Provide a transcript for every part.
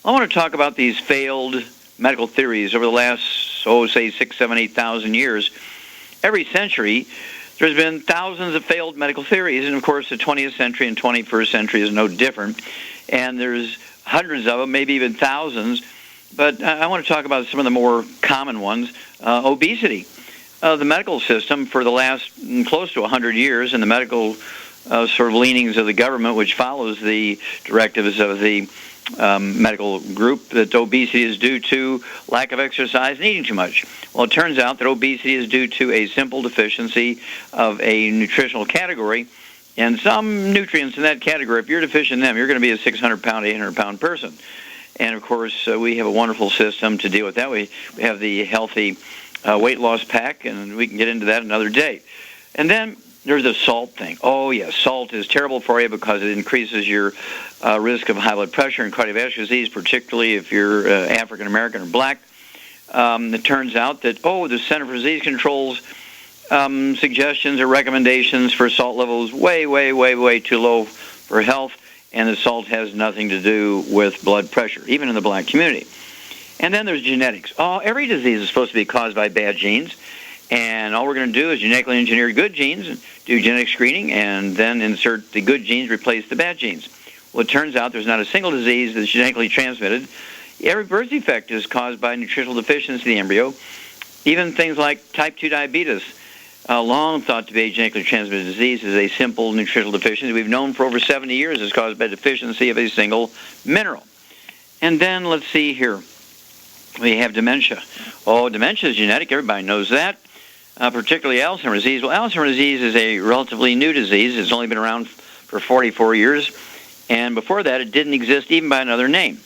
I want to talk about these failed medical theories over the last, say 6, 7, 8,000 years. Every century, there's been thousands of failed medical theories, and of course the 20th century and 21st century is no different. And there's hundreds of them, maybe even thousands. But I want to talk about some of the more common ones. Obesity. The medical system for the last close to 100 years, and the medical sort of leanings of the government, which follows the directives of the medical group, that obesity is due to lack of exercise and eating too much. Well, it turns out that obesity is due to a simple deficiency of a nutritional category, and some nutrients in that category. If you're deficient in them, you're going to be a 600-pound, 800-pound person. And, of course, we have a wonderful system to deal with that. We have the healthy weight loss pack, and we can get into that another day. And then there's the salt thing. Oh, yes, salt is terrible for you because it increases your risk of high blood pressure and cardiovascular disease, particularly if you're African-American or black. It turns out that, the Center for Disease Control's suggestions or recommendations for salt levels way, way, way, way too low for health, and the salt has nothing to do with blood pressure, even in the black community. And then there's genetics. Every disease is supposed to be caused by bad genes, and all we're going to do is genetically engineer good genes and do genetic screening and then insert the good genes, replace the bad genes. Well, it turns out there's not a single disease that's genetically transmitted. Every birth defect is caused by nutritional deficiency of the embryo. Even things like type 2 diabetes, long thought to be a genetically transmitted disease, is a simple nutritional deficiency we've known for over 70 years is caused by deficiency of a single mineral. And then let's see here. We have dementia. Dementia is genetic. Everybody knows that, particularly Alzheimer's disease. Well, Alzheimer's disease is a relatively new disease. It's only been around for 44 years. And before that, it didn't exist even by another name.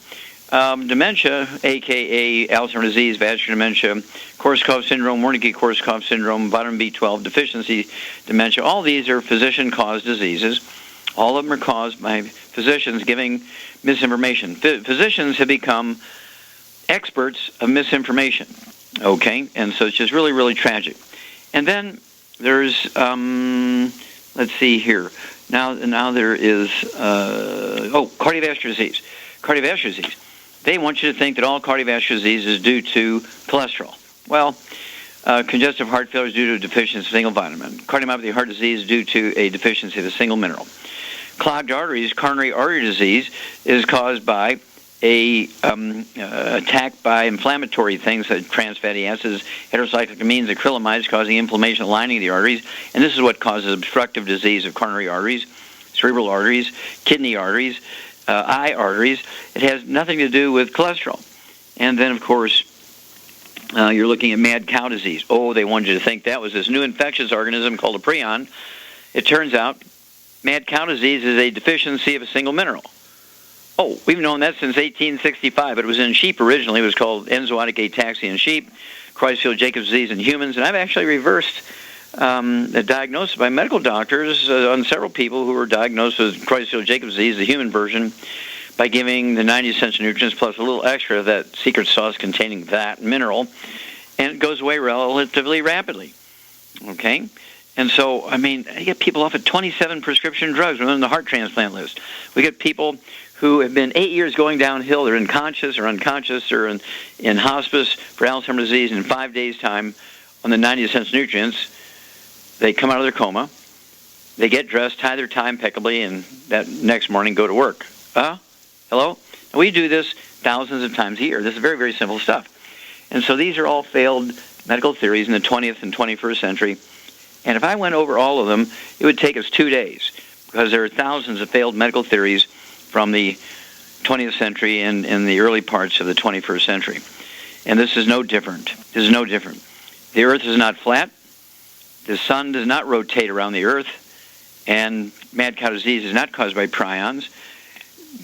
Dementia, a.k.a. Alzheimer's disease, vascular dementia, Korsakoff syndrome, Wernicke-Korsakoff syndrome, vitamin B12 deficiency dementia, all these are physician-caused diseases. All of them are caused by physicians giving misinformation. Physicians have become experts of misinformation, okay? And so it's just really, really tragic. And then there's, let's see here. Now there is, cardiovascular disease. Cardiovascular disease. They want you to think that all cardiovascular disease is due to cholesterol. Well, congestive heart failure is due to a deficiency of a single vitamin. Cardiomyopathy heart disease is due to a deficiency of a single mineral. Clogged arteries, coronary artery disease, is caused by a attack by inflammatory things like trans fatty acids, heterocyclic amines, acrylamides, causing inflammation of the lining of the arteries. And this is what causes obstructive disease of coronary arteries, cerebral arteries, kidney arteries, eye arteries. It has nothing to do with cholesterol. And then, of course, you're looking at mad cow disease. They wanted you to think that was this new infectious organism called a prion. It turns out mad cow disease is a deficiency of a single mineral. We've known that since 1865. It was in sheep originally. It was called enzootic ataxia in sheep, Creutzfeldt-Jacobs disease in humans. And I've actually reversed the diagnosis by medical doctors on several people who were diagnosed with Creutzfeldt-Jacobs disease, the human version, by giving the 90 essential nutrients plus a little extra of that secret sauce containing that mineral, and it goes away relatively rapidly. Okay? And so, you get people off of 27 prescription drugs. We're on the heart transplant list. We get people who have been 8 years going downhill. They're unconscious or in hospice for Alzheimer's disease. And in 5 days' time, on the 90 essential nutrients, they come out of their coma. They get dressed, tie their tie impeccably, and that next morning go to work. Hello? And we do this thousands of times a year. This is very, very simple stuff. And so these are all failed medical theories in the 20th and 21st century. And if I went over all of them, it would take us 2 days, because there are thousands of failed medical theories from the 20th century and in the early parts of the 21st century. And this is no different. This is no different. The earth is not flat. The sun does not rotate around the earth. And mad cow disease is not caused by prions.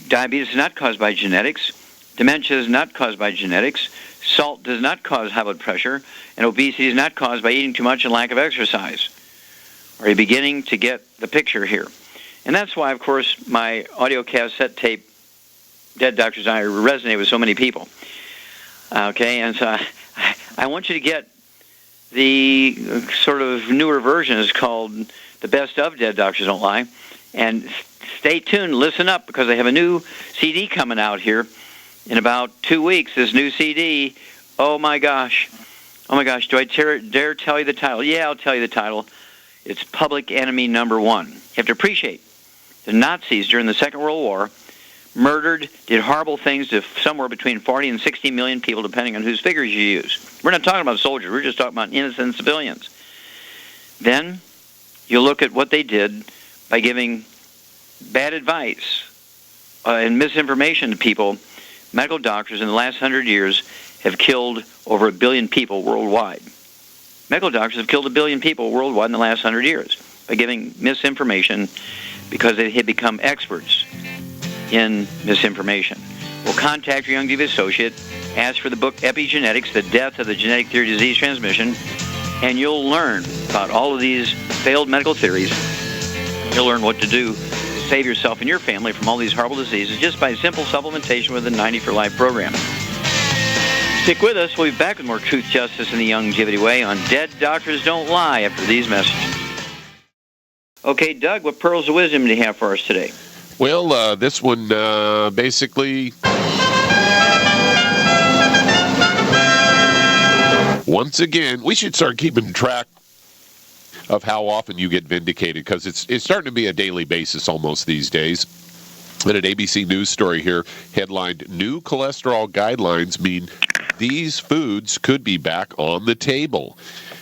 Diabetes is not caused by genetics. Dementia is not caused by genetics. Salt does not cause high blood pressure. And obesity is not caused by eating too much and lack of exercise. Are you beginning to get the picture here? And that's why, of course, my audio cassette tape, Dead Doctors and I, resonate with so many people. Okay, and so I want you to get the sort of newer version. Is called The Best of Dead Doctors Don't Lie. And stay tuned, listen up, because I have a new CD coming out here in about 2 weeks, this new CD. Oh my gosh. Do I dare tell you the title? Yeah, I'll tell you the title. It's Public Enemy Number One. You have to appreciate the Nazis during the Second World War murdered, did horrible things to somewhere between 40 and 60 million people, depending on whose figures you use. We're not talking about soldiers. We're just talking about innocent civilians. Then you look at what they did by giving bad advice and misinformation to people. Medical doctors in the last 100 years have killed over 1 billion people worldwide. Medical doctors have killed 1 billion people worldwide in the last 100 years by giving misinformation because they had become experts in misinformation. Well, contact your Young Diva associate, ask for the book Epigenetics, The Death of the Genetic Theory of Disease Transmission, and you'll learn about all of these failed medical theories. You'll learn what to do to save yourself and your family from all these horrible diseases just by simple supplementation with the 90 for Life program. Stick with us. We'll be back with more Truth, Justice, and the Youngevity Way on Dead Doctors Don't Lie after these messages. Okay, Doug, what pearls of wisdom do you have for us today? Well, this one basically, once again, we should start keeping track of how often you get vindicated, because it's starting to be a daily basis almost these days. And an ABC News story here headlined, "New cholesterol guidelines mean these foods could be back on the table."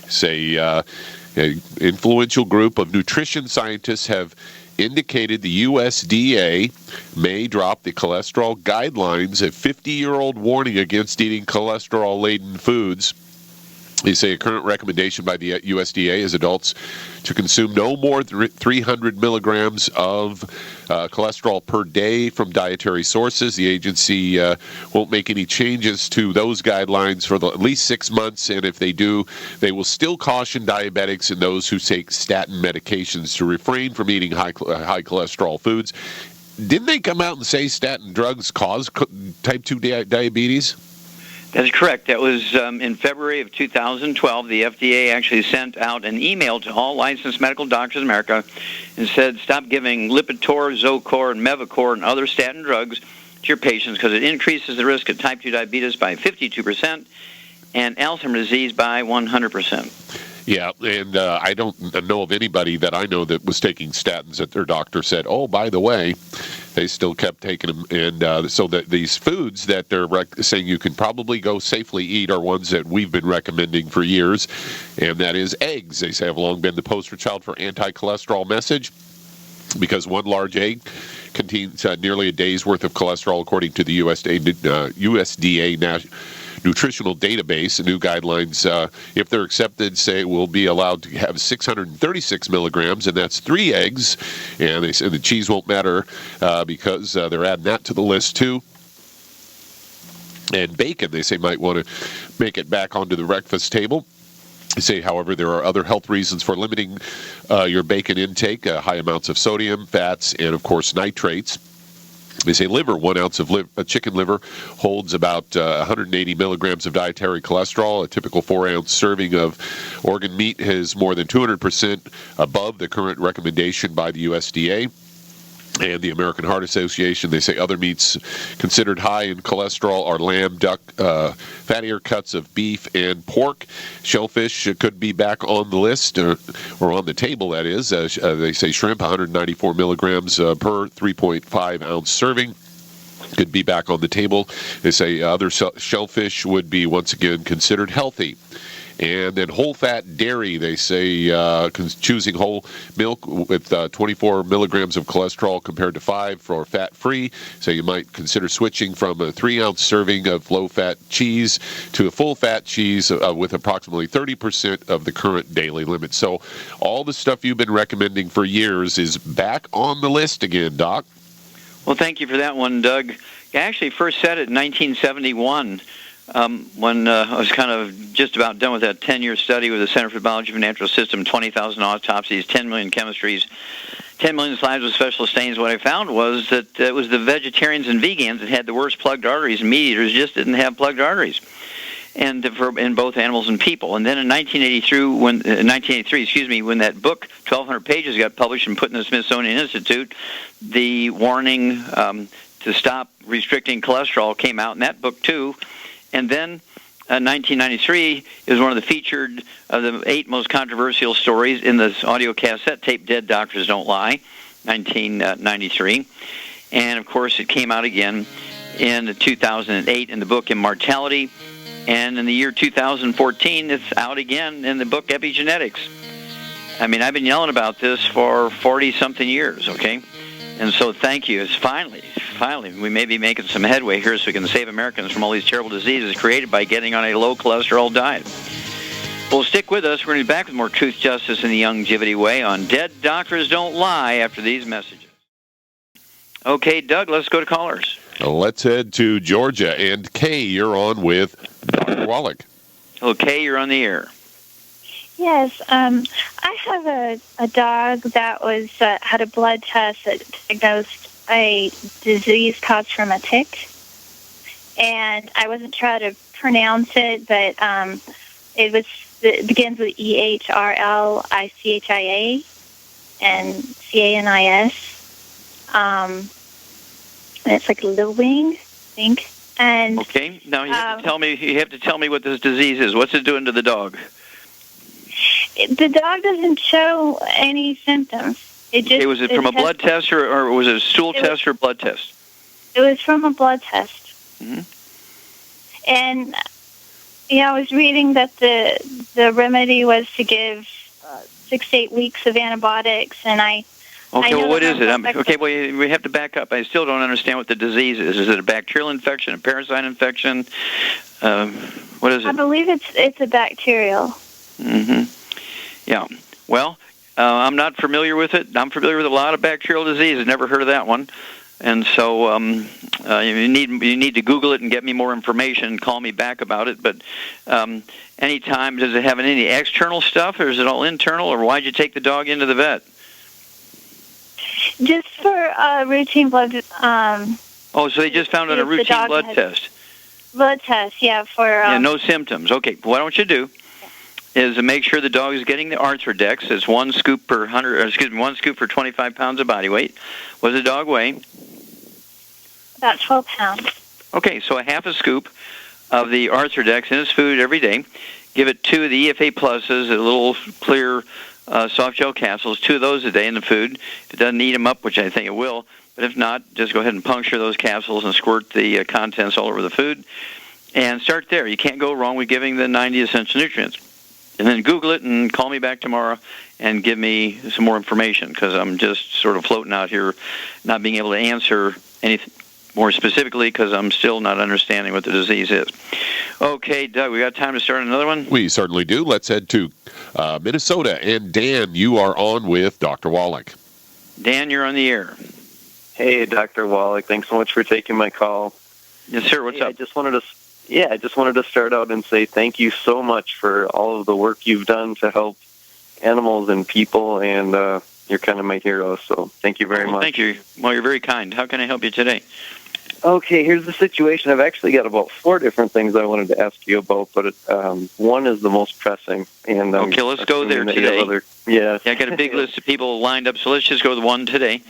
Say, an influential group of nutrition scientists have indicated the USDA may drop the cholesterol guidelines, a 50-year-old warning against eating cholesterol-laden foods. They say a current recommendation by the USDA is adults to consume no more than 300 milligrams of cholesterol per day from dietary sources. The agency won't make any changes to those guidelines for at least 6 months, and if they do, they will still caution diabetics and those who take statin medications to refrain from eating high cholesterol foods. Didn't they come out and say statin drugs cause type 2 diabetes? That's correct. That was in February of 2012. The FDA actually sent out an email to all licensed medical doctors in America and said, stop giving Lipitor, Zocor, and Mevacor and other statin drugs to your patients because it increases the risk of type 2 diabetes by 52% and Alzheimer's disease by 100%. Yeah, and I don't know of anybody that I know that was taking statins that their doctor said, oh, by the way, they still kept taking them. And so that these foods that they're saying you can probably go safely eat are ones that we've been recommending for years, and that is eggs. They say have long been the poster child for anti-cholesterol message because one large egg contains nearly a day's worth of cholesterol, according to the USDA nutritional database. The new guidelines, if they're accepted, say will be allowed to have 636 milligrams, and that's 3 eggs. And they say the cheese won't matter because they're adding that to the list too. And bacon, they say, might want to make it back onto the breakfast table. They say, however, there are other health reasons for limiting your bacon intake, high amounts of sodium, fats, and, of course, nitrates. They say liver, 1 ounce of chicken liver holds about 180 milligrams of dietary cholesterol. A typical 4-ounce serving of organ meat is more than 200% above the current recommendation by the USDA. And the American Heart Association, they say other meats considered high in cholesterol are lamb, duck, fattier cuts of beef, and pork. Shellfish could be back on the list, or on the table, that is. They say shrimp, 194 milligrams per 3.5-ounce serving. Could be back on the table. They say other shellfish would be, once again, considered healthy. And then whole-fat dairy, they say choosing whole milk with 24 milligrams of cholesterol compared to 5 for fat-free. So you might consider switching from a 3-ounce serving of low-fat cheese to a full-fat cheese with approximately 30% of the current daily limit. So all the stuff you've been recommending for years is back on the list again, Doc. Well, thank you for that one, Doug. I actually first said it in 1971. When I was kind of just about done with that 10-year study with the Center for Biology of the Natural System, 20,000 autopsies, 10 million chemistries, 10 million slides with special stains. What I found was that it was the vegetarians and vegans that had the worst plugged arteries, and meat eaters just didn't have plugged arteries, and in both animals and people. And then in 1983, when that book, 1,200 pages, got published and put in the Smithsonian Institute, the warning to stop restricting cholesterol came out in that book too. And then 1993 is one of the featured of the 8 most controversial stories in this audio cassette tape, Dead Doctors Don't Lie, 1993. And, of course, it came out again in 2008 in the book Immortality. And in the year 2014, it's out again in the book Epigenetics. I mean, I've been yelling about this for 40-something years, okay? And so thank you. It's finally, we may be making some headway here so we can save Americans from all these terrible diseases created by getting on a low-cholesterol diet. Well, stick with us. We're going to be back with more Truth, Justice, and the Longevity Way on Dead Doctors Don't Lie after these messages. Okay, Doug, let's go to callers. Let's head to Georgia. And Kay, you're on with Dr. Wallach. Okay, you're on the air. Yes, I have a dog that was had a blood test that diagnosed a disease caused from a tick, and I wasn't sure how to pronounce it, but it begins with EHRLICHIA and CANIS. And it's like little wing, I think. And okay, now you have to tell me what this disease is. What's it doing to the dog? The dog doesn't show any symptoms. Was it from a blood test or was it a stool test or a blood test? It was from a blood test. Mm-hmm. And I was reading that the remedy was to give 6 to 8 weeks of antibiotics, and Okay, well, what is it? We have to back up. I still don't understand what the disease is. Is it a bacterial infection, a parasite infection? What is it? I believe it's a bacterial. Mm-hmm. Yeah. Well, I'm not familiar with it. I'm familiar with a lot of bacterial diseases. Never heard of that one. And so you need to Google it and get me more information and call me back about it. But anytime, does it have any external stuff, or is it all internal, or why'd you take the dog into the vet? Just for routine blood. So they just found out a routine blood test. Blood test, yeah, for no symptoms. Okay, what I want you to do is to make sure the dog is getting the Arthrodex. It's 1 scoop per 1 scoop for 25 pounds of body weight. What does the dog weigh? About 12 pounds. Okay, so a half a scoop of the Arthrodex in his food every day. Give it 2 of the EFA pluses, a little clear soft gel capsules, 2 of those a day in the food. If it doesn't eat them up, which I think it will, but if not, just go ahead and puncture those capsules and squirt the contents all over the food. And start there. You can't go wrong with giving the 90 essential nutrients. And then Google it and call me back tomorrow and give me some more information, because I'm just sort of floating out here, not being able to answer anything more specifically because I'm still not understanding what the disease is. Okay, Doug, we got time to start another one? We certainly do. Let's head to Minnesota. And Dan, you are on with Dr. Wallach. Dan, you're on the air. Hey, Dr. Wallach. Thanks so much for taking my call. Yes, sir. What's up? I just wanted to start out and say thank you so much for all of the work you've done to help animals and people, and you're kind of my hero, so thank you very much. Thank you. Well, you're very kind. How can I help you today? Okay, here's the situation. I've actually got about 4 different things I wanted to ask you about, but one is the most pressing. And okay, let's go there today. Yeah, I got a big list of people lined up, so let's just go with one today.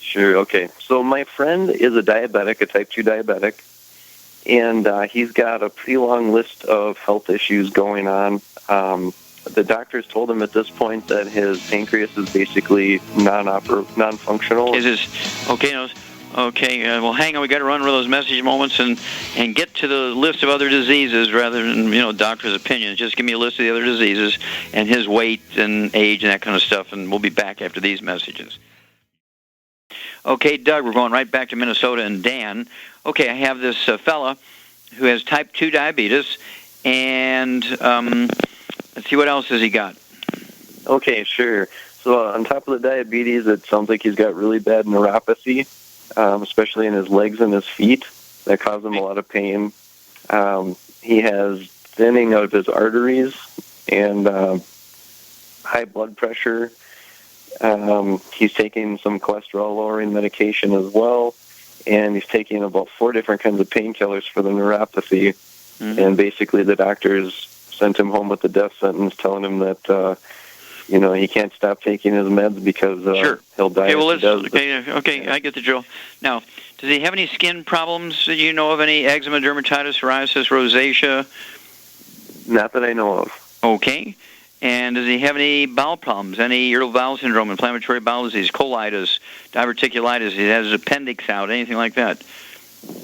Sure, okay. So my friend is a diabetic, a type 2 diabetic, and he's got a pretty long list of health issues going on. The doctors told him at this point that his pancreas is basically non-functional. Is this okay? Okay. Well, hang on. We got to run one of those message moments and get to the list of other diseases rather than doctor's opinions. Just give me a list of the other diseases and his weight and age and that kind of stuff, and we'll be back after these messages. Okay, Doug, we're going right back to Minnesota and Dan. Okay, I have this fella who has type 2 diabetes, and let's see, what else has he got? Okay, sure. So on top of the diabetes, it sounds like he's got really bad neuropathy, especially in his legs and his feet. That cause him a lot of pain. He has thinning of his arteries and high blood pressure. He's taking some cholesterol-lowering medication as well, and he's taking about 4 different kinds of painkillers for the neuropathy. Mm-hmm. And basically the doctors sent him home with a death sentence, telling him that he can't stop taking his meds because Sure. he'll die. Okay, well, if he does. okay, I get the drill. Now, does he have any skin problems that you know of? Any eczema, dermatitis, psoriasis, rosacea? Not that I know of. Okay. And does he have any bowel problems? Any irritable bowel syndrome, inflammatory bowel disease, colitis, diverticulitis? He has his appendix out, anything like that?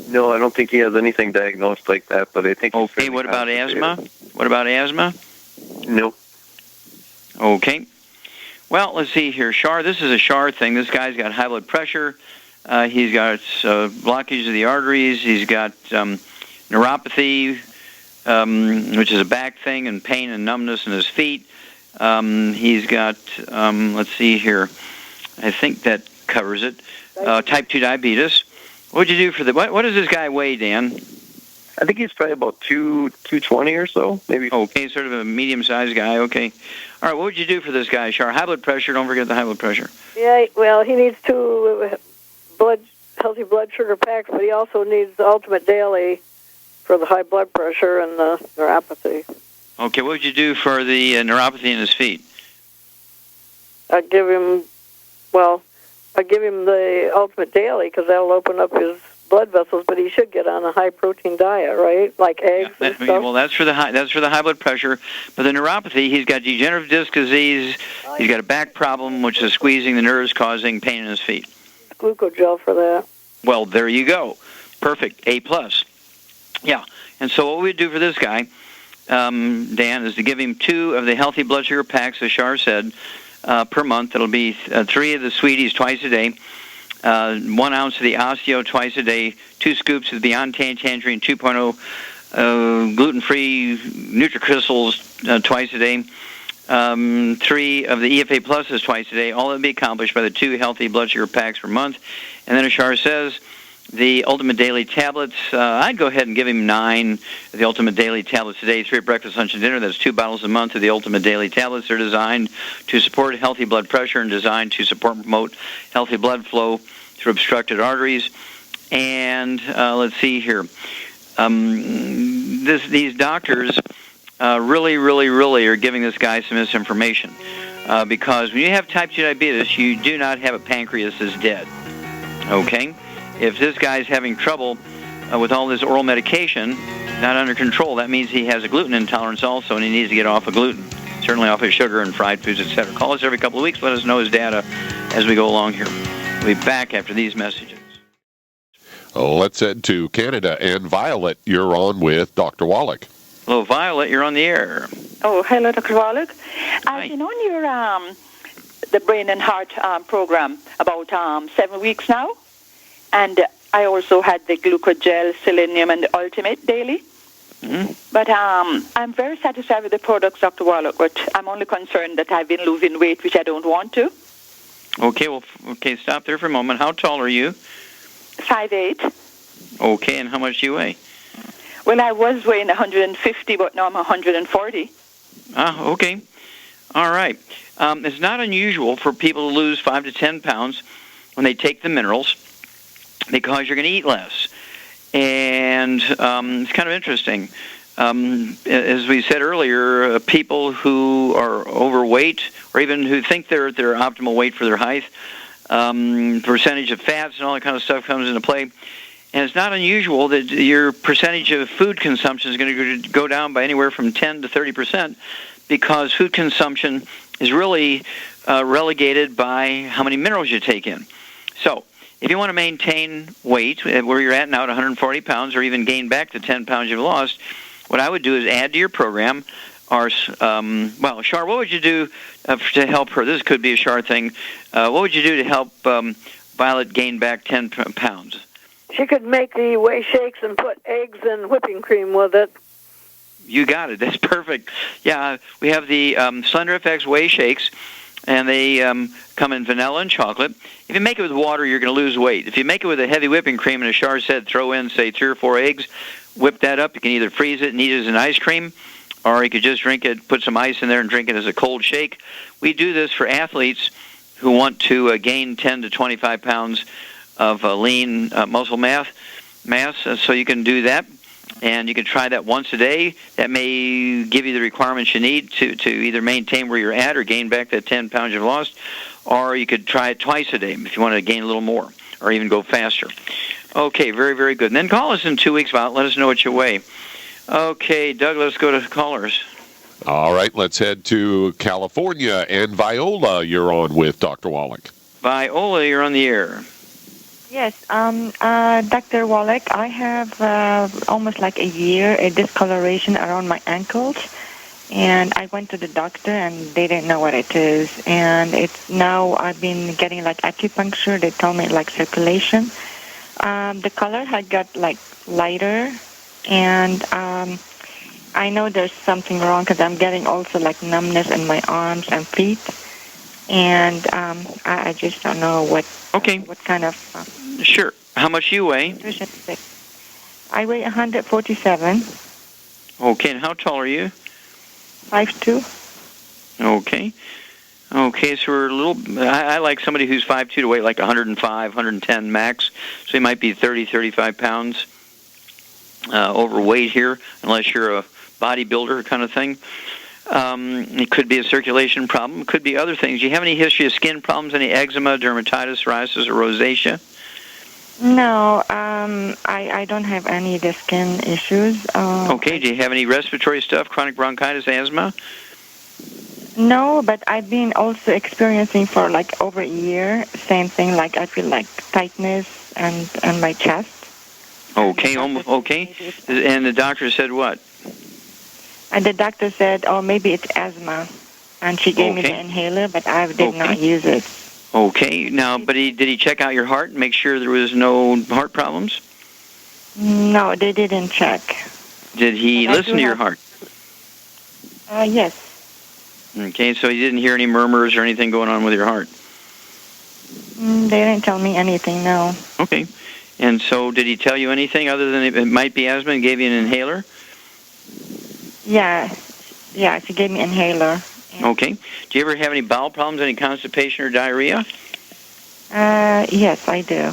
No, I don't think he has anything diagnosed like that, but I think... Okay, what about asthma? What about asthma? No. Okay. Well, let's see here. Shar, this is a Shar thing. This guy's got high blood pressure. He's got blockage of the arteries. He's got neuropathy, which is a back thing, and pain and numbness in his feet. He's got, let's see here, I think that covers it. Type 2 diabetes. What'd you do for what does this guy weigh, Dan? I think he's probably about 220 or so, maybe. Okay, sort of a medium-sized guy, okay. All right, what would you do for this guy, Shar? High blood pressure, don't forget the high blood pressure. Yeah, well, he needs 2 healthy blood sugar packs, but he also needs the Ultimate Daily for the high blood pressure and the neuropathy. Okay, what would you do for the neuropathy in his feet? I'd give him the Ultimate Daily because that'll open up his blood vessels, but he should get on a high-protein diet, right? Like eggs and stuff. Well, that's for the high blood pressure. But the neuropathy, he's got degenerative disc disease. He's got a back problem, which is squeezing the nerves, causing pain in his feet. Glucogel for that. Well, there you go. Perfect. A+. Yeah. And so what we do for this guy, Dan, is to give him 2 of the healthy blood sugar packs, as Shar said, per month. It'll be 3 of the Sweeties twice a day, 1 ounce of the Osteo twice a day, 2 scoops of the Beyond Tangerine 2.0 gluten-free NutriCrystals twice a day, 3 of the EFA Pluses twice a day. All that will be accomplished by the 2 healthy blood sugar packs per month. And then, as Shar says, the Ultimate Daily tablets, I'd go ahead and give him 9 of the Ultimate Daily tablets today, 3 at breakfast, lunch, and dinner. That's 2 bottles a month of the Ultimate Daily tablets. They're designed to support healthy blood pressure and designed to support and promote healthy blood flow through obstructed arteries. And let's see here. These doctors really are giving this guy some misinformation because when you have type 2 diabetes, you do not have a pancreas that's dead. Okay? If this guy's having trouble with all this oral medication, not under control, that means he has a gluten intolerance also, and he needs to get off of gluten, certainly off of sugar and fried foods, etc. Call us every couple of weeks. Let us know his data as we go along here. We'll be back after these messages. Let's head to Canada. And Violet, you're on with Dr. Wallach. Hello, Violet. You're on the air. Oh, hello, Dr. Wallach. Hi. I've been on your the Brain and Heart program about 7 weeks now. And I also had the Glucogel, Selenium, and the Ultimate Daily. Mm-hmm. But I'm very satisfied with the products, Dr. Wallach, but I'm only concerned that I've been losing weight, which I don't want to. Okay, stop there for a moment. How tall are you? 5'8". Okay, and how much do you weigh? Well, I was weighing 150, but now I'm 140. Okay. All right. It's not unusual for people to lose 5 to 10 pounds when they take the minerals, because you're going to eat less. And it's kind of interesting. As we said earlier, people who are overweight or even who think they're at their optimal weight for their height, percentage of fats and all that kind of stuff comes into play. And it's not unusual that your percentage of food consumption is going to go down by anywhere from 10 to 30%, because food consumption is really relegated by how many minerals you take in. So if you want to maintain weight where you're at now at 140 pounds, or even gain back the 10 pounds you've lost, what I would do is add to your program our, Shar, what would you do to help her? This could be a Shar thing. What would you do to help Violet gain back 10 pounds? She could make the whey shakes and put eggs and whipping cream with it. You got it. That's perfect. Yeah, we have the Slender FX whey shakes, and they come in vanilla and chocolate. If you make it with water, you're going to lose weight. If you make it with a heavy whipping cream, and as Shar said, throw in, say, 3 or 4 eggs, whip that up. You can either freeze it and eat it as an ice cream, or you could just drink it, put some ice in there, and drink it as a cold shake. We do this for athletes who want to gain 10 to 25 pounds of lean muscle mass, so you can do that. And you can try that once a day. That may give you the requirements you need to either maintain where you're at or gain back that 10 pounds you've lost. Or you could try it twice a day if you want to gain a little more or even go faster. Okay, very, very good. And then call us in 2 weeks, Violet. Let us know what you weigh. Okay, Doug, let's go to callers. All right, let's head to California. And Viola, you're on with Dr. Wallach. Viola, you're on the air. Yes, Dr. Wallach, I have almost like a year a discoloration around my ankles, and I went to the doctor and they didn't know what it is. And it's now I've been getting like acupuncture. They told me like circulation. The color had got like lighter, and I know there's something wrong because I'm getting also like numbness in my arms and feet. And I just don't know what kind of... Sure. How much do you weigh? I weigh 147. Okay, and how tall are you? 5'2". Okay. Okay, so we're a little... I like somebody who's 5'2" to weigh like 105, 110 max. So he might be 30, 35 pounds overweight here, unless you're a bodybuilder kind of thing. It could be a circulation problem. It could be other things. Do you have any history of skin problems, any eczema, dermatitis, psoriasis, or rosacea? No, I don't have any of the skin issues. Okay, do you have any respiratory stuff, chronic bronchitis, asthma? No, but I've been also experiencing for like over a year, same thing, like I feel like tightness and my chest. Okay, okay. And the doctor said what? And the doctor said, oh, maybe it's asthma. And she gave me the inhaler, but I did not use it. Okay. Now, but did he check out your heart and make sure there was no heart problems? No, they didn't check. Did he listen to your heart? Yes. Okay, so he didn't hear any murmurs or anything going on with your heart? They didn't tell me anything, no. Okay. And so did he tell you anything other than it might be asthma and gave you an inhaler? Yeah, she gave me an inhaler. Okay. Do you ever have any bowel problems, any constipation or diarrhea? Yes, I do.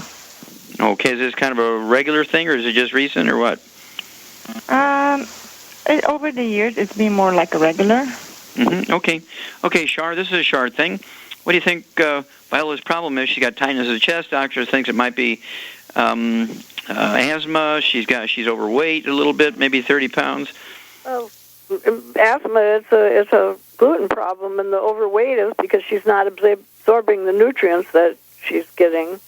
Okay, is this kind of a regular thing, or is it just recent, or what? Over the years, it's been more like a regular. Mm-hmm. Okay, Shar, this is a Shar thing. What do you think Viola's problem is? She got tightness of the chest. Doctor thinks it might be asthma. She's overweight a little bit, maybe 30 pounds. Oh, asthma, it's a gluten problem, and the overweight is because she's not absorbing the nutrients that she's getting,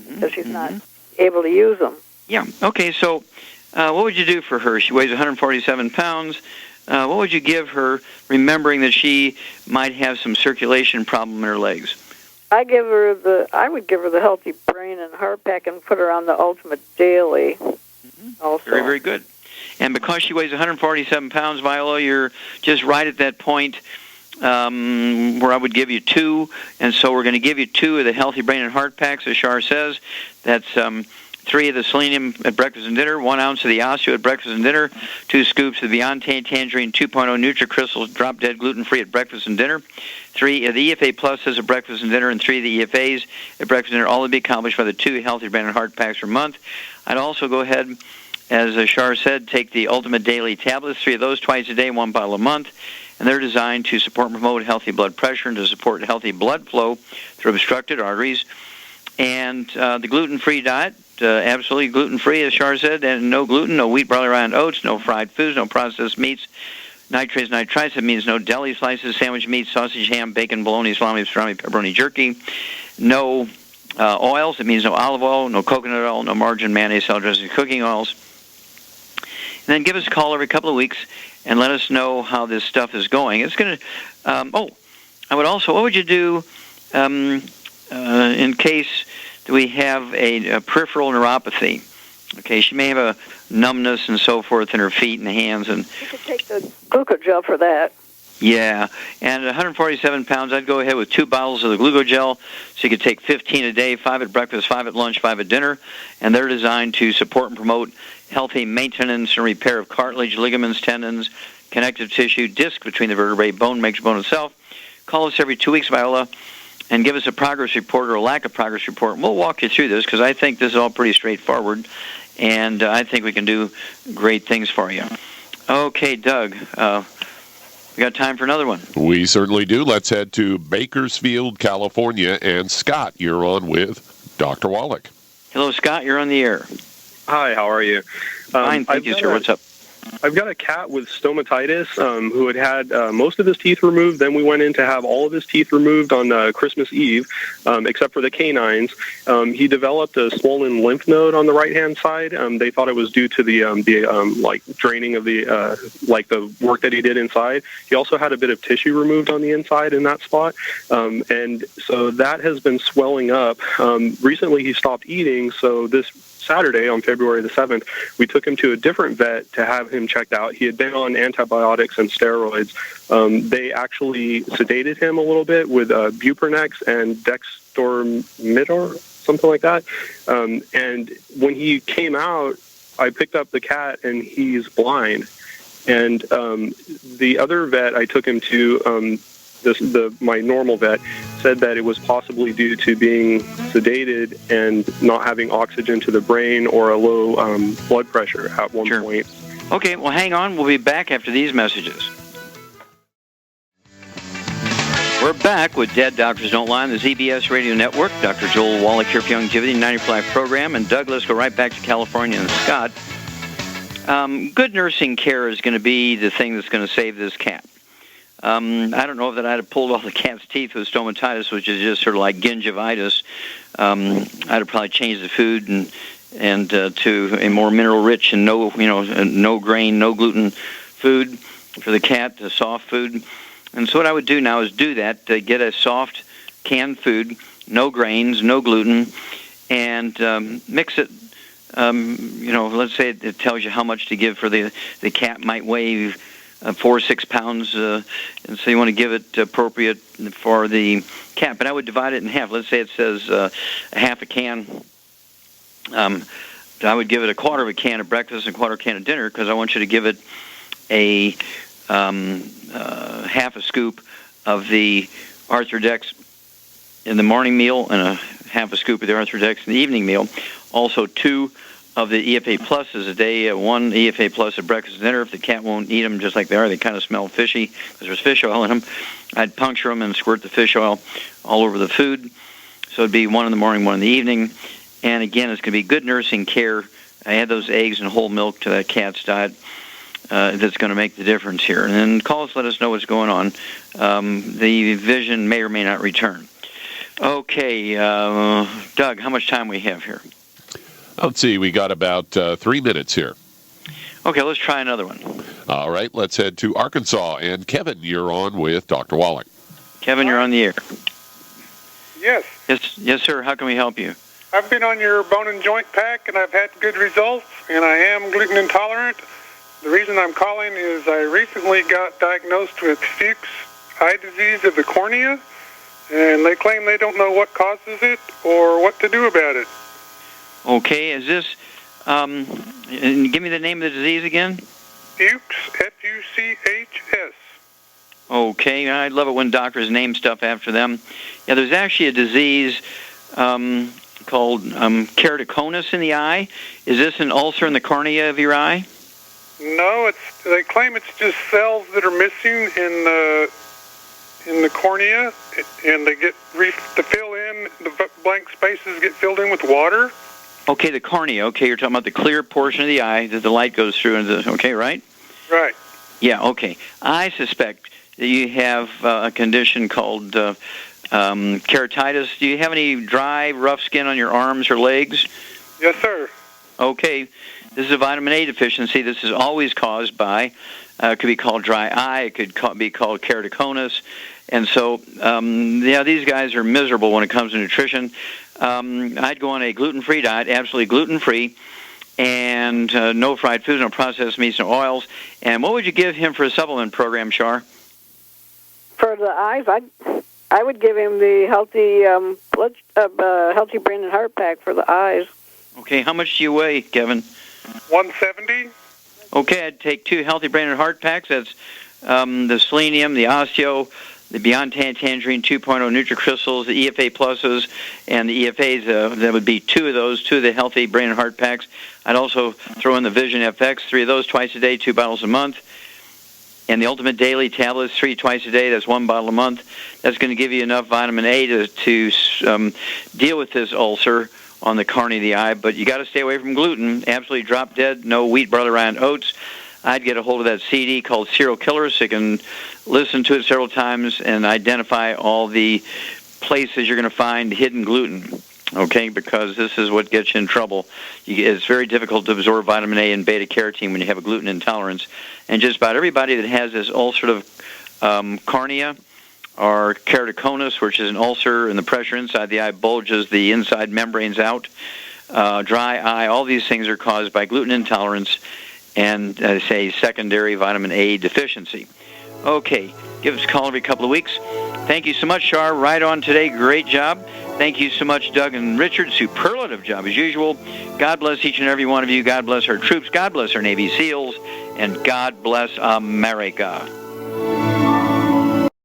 because she's not able to use them. Yeah. Okay, so what would you do for her? She weighs 147 pounds. What would you give her, remembering that she might have some circulation problem in her legs? I would give her the Healthy Brain and Heart Pack and put her on the Ultimate Daily. Also. Very, very good. And because she weighs 147 pounds, Viola, you're just right at that point where I would give you 2. And so we're going to give you 2 of the Healthy Brain and Heart Packs, as Shar says. That's 3 of the selenium at breakfast and dinner, 1 ounce of the osteo at breakfast and dinner, 2 scoops of the Beyond Tangerine 2.0 Nutri-Crystals Drop Dead Gluten-Free at breakfast and dinner, 3 of the EFA Pluses at breakfast and dinner, and 3 of the EFAs at breakfast and dinner, all to be accomplished by the 2 Healthy Brain and Heart Packs per month. I'd also go ahead, as Shar said, take the Ultimate Daily tablets, 3 of those twice a day, 1 bottle a month, and they're designed to support and promote healthy blood pressure and to support healthy blood flow through obstructed arteries. And the gluten-free diet, absolutely gluten-free, as Shar said, and no gluten, no wheat, barley, rye, and oats, no fried foods, no processed meats, nitrates, nitrites. That means no deli slices, sandwich meat, sausage, ham, bacon, bologna, salami, pastrami, pepperoni, jerky. No oils. It means no olive oil, no coconut oil, no margarine, mayonnaise, salad dressing, cooking oils. And then give us a call every couple of weeks and let us know how this stuff is going. It's going to... I would also... What would you do in case we have a peripheral neuropathy? Okay, she may have a numbness and so forth in her feet and hands. And you could take the glucogel for that. Yeah, and 147 pounds, I'd go ahead with 2 bottles of the glucogel, so you could take 15 a day, 5 at breakfast, 5 at lunch, 5 at dinner, and they're designed to support and promote healthy maintenance and repair of cartilage, ligaments, tendons, connective tissue, disc between the vertebrae, bone makes bone itself. Call us every 2 weeks, Viola, and give us a progress report or a lack of progress report. And we'll walk you through this because I think this is all pretty straightforward. and I think we can do great things for you. Okay, Doug, we got time for another one. We certainly do. Let's head to Bakersfield, California, and Scott, you're on with Dr. Wallach. Hello, Scott. You're on the air. Hi, how are you? Fine, thank you, sir. What's up? I've got a cat with stomatitis who had most of his teeth removed. Then we went in to have all of his teeth removed on Christmas Eve, except for the canines. He developed a swollen lymph node on the right-hand side. They thought it was due to the like draining of the the work that he did inside. He also had a bit of tissue removed on the inside in that spot, and so that has been swelling up. Recently, he stopped eating, so this Saturday, on February the 7th, we took him to a different vet to have him checked out. He had been on antibiotics and steroids. They actually sedated him a little bit with Buprenex and Dextromidor, something like that. And when he came out, I picked up the cat, and he's blind. And the other vet I took him to, my normal vet, said that it was possibly due to being sedated and not having oxygen to the brain or a low blood pressure at one point. Okay, well, hang on. We'll be back after these messages. We're back with Dead Doctors Don't Lie on the ZBS Radio Network. Dr. Joel Wallach here for Longevity 95 program. And Doug, let's go right back to California and Scott. Good nursing care is going to be the thing that's going to save this cat. I don't know that I'd have pulled all the cat's teeth with stomatitis, which is just sort of like gingivitis. I'd have probably changed the food and to a more mineral-rich and no grain, no gluten food for the cat, a soft food. And so what I would do now is do that, get a soft canned food, no grains, no gluten, and mix it. Let's say it tells you how much to give for the cat might weigh 4 or 6 pounds, and so you want to give it appropriate for the cat. But I would divide it in half. Let's say it says a half a can. I would give it a quarter of a can of breakfast and a quarter of a can of dinner, because I want you to give it a half a scoop of the Arthrodex in the morning meal and a half a scoop of the Arthrodex in the evening meal. Also 2 of the EFA Pluses a day, 1 EFA Plus at breakfast and dinner. If the cat won't eat them just like they are, they kind of smell fishy because there's fish oil in them. I'd puncture them and squirt the fish oil all over the food. So it'd be 1 in the morning, 1 in the evening. And again, it's going to be good nursing care. I add those eggs and whole milk to that cat's diet. That's going to make the difference here. And then call us, let us know what's going on. The vision may or may not return. Okay, Doug, how much time we have here? Let's see, we got about 3 minutes here. Okay, let's try another one. All right, let's head to Arkansas. And Kevin, you're on with Dr. Wallach. Kevin, you're on the air. Yes. Yes, sir. How can we help you? I've been on your bone and joint pack, and I've had good results, and I am gluten intolerant. The reason I'm calling is I recently got diagnosed with Fuchs' eye disease of the cornea, and they claim they don't know what causes it or what to do about it. Okay, is this, give me the name of the disease again? Fuchs, Fuchs. Okay, I love it when doctors name stuff after them. Yeah, there's actually a disease called keratoconus in the eye. Is this an ulcer in the cornea of your eye? No, they claim it's just cells that are missing in the cornea, and they get to fill in, the blank spaces get filled in with water. Okay, the cornea. Okay, you're talking about the clear portion of the eye that the light goes through. Okay, right? Right. Yeah, okay. I suspect that you have a condition called keratitis. Do you have any dry, rough skin on your arms or legs? Yes, sir. Okay. This is a vitamin A deficiency. This is always caused by, it could be called dry eye. It could be called keratoconus. And so, these guys are miserable when it comes to nutrition. I'd go on a gluten-free diet, absolutely gluten-free, and no fried foods, no processed meats, no oils. And what would you give him for a supplement program, Shar? For the eyes, I would give him the healthy healthy brain and heart pack for the eyes. Okay, how much do you weigh, Kevin? 170. Okay, I'd take 2 healthy brain and heart packs. That's the selenium, the osteo, the Beyond Tangerine 2.0 NutriCrystals, the EFA Pluses, and the EFAs. That would be two of the healthy brain and heart packs. I'd also throw in the Vision FX, 3 of those twice a day, 2 bottles a month. And the Ultimate Daily tablets, 3 twice a day, that's 1 bottle a month. That's going to give you enough vitamin A to deal with this ulcer on the cornea of the eye. But you got to stay away from gluten. Absolutely drop dead. No wheat, barley, rye, and oats. I'd get a hold of that CD called Serial Killers so you can listen to it several times and identify all the places you're going to find hidden gluten, okay, because this is what gets you in trouble. It's very difficult to absorb vitamin A and beta-carotene when you have a gluten intolerance. And just about everybody that has this ulcerative cornea or keratoconus, which is an ulcer and the pressure inside the eye bulges the inside membranes out, dry eye, all these things are caused by gluten intolerance and, say, secondary vitamin A deficiency. Okay, give us a call every couple of weeks. Thank you so much, Shar. Right on today. Great job. Thank you so much, Doug and Richard. Superlative job, as usual. God bless each and every one of you. God bless our troops. God bless our Navy SEALs. And God bless America.